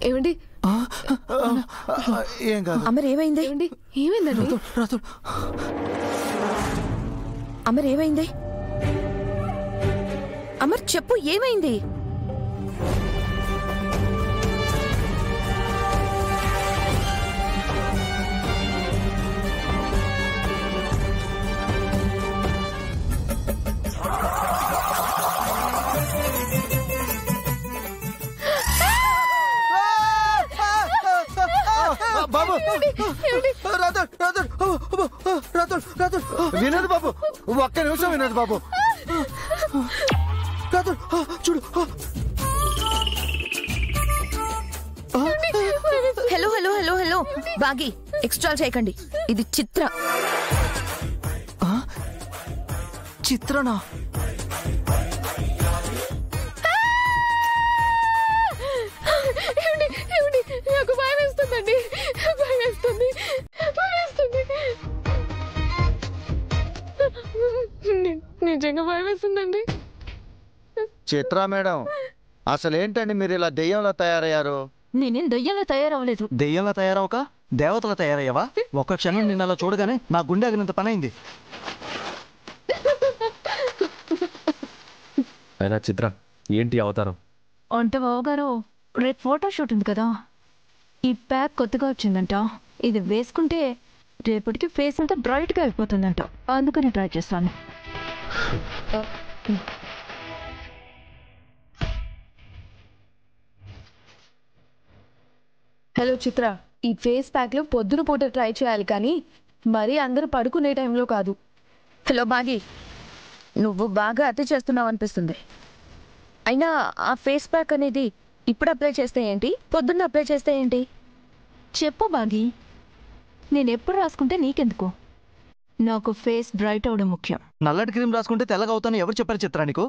ఏమండి ఏం కాదు. అమర్ ఏమైంది? ఏమైందండి? అమర్ ఏమైంది? అమర్ చెప్పు, ఏమైంది? బాబు వినోద్ బాబు, ఒక్క నిమిషం వినోద్ బాబు. చూడు. హలో హలో హలో హలో బాగి, ఎక్స్ట్రా చేయకండి. ఇది చిత్ర. చిత్రనా? నాకు భయం వేస్తుందండి. భయం వేస్తుంది. నిజంగా భయం వేస్తుందండి. చిత్ర మేడం, అసలేంటండి మీరు ఇలా దెయ్యంలా తయారయ్యారు? నేనేం దయ్యంగా తయారవ్వలేదు. దెయ్యంలా తయారవక దేవతలా తయారయ్యావా? ఒక్క క్షణం నిన్న అలా చూడగానే నా గుండె ఆగినంత పని అయింది. అయినా చిత్ర, ఏంటి అవతారం? అంటే బావగారు, రేపు ఫోటోషూట్ ఉంది కదా, ఈ ప్యాక్ కొత్తగా వచ్చిందంట. ఇది వేసుకుంటే రేపటికి ఫేస్ అంతా బ్రైట్గా అయిపోతుందంట. అందుకని ట్రై చేస్తాను. హలో చిత్ర, ఈ ఫేస్ ప్యాక్లో పొద్దున పూట ట్రై చేయాలి, కానీ మరీ అందరూ పడుకునే టైంలో కాదు. హలో బాగి, నువ్వు బాగా అతి చేస్తున్నావు అనిపిస్తుంది. అయినా ఆ ఫేస్ ప్యాక్ అనేది ఇప్పుడు అప్లై చేస్తే ఏంటి, పొద్దున్న అప్లై చేస్తే ఏంటి? చెప్పు బాగి, నేను ఎప్పుడు రాసుకుంటే నీకెందుకు? నాకు ఫేస్ బ్రైట్ అవడం ముఖ్యం. నల్లటి క్రీమ్ రాసుకుంటే తెల్లగా అవుతాను ఎవరు చెప్పారు చిత్ర నీకు?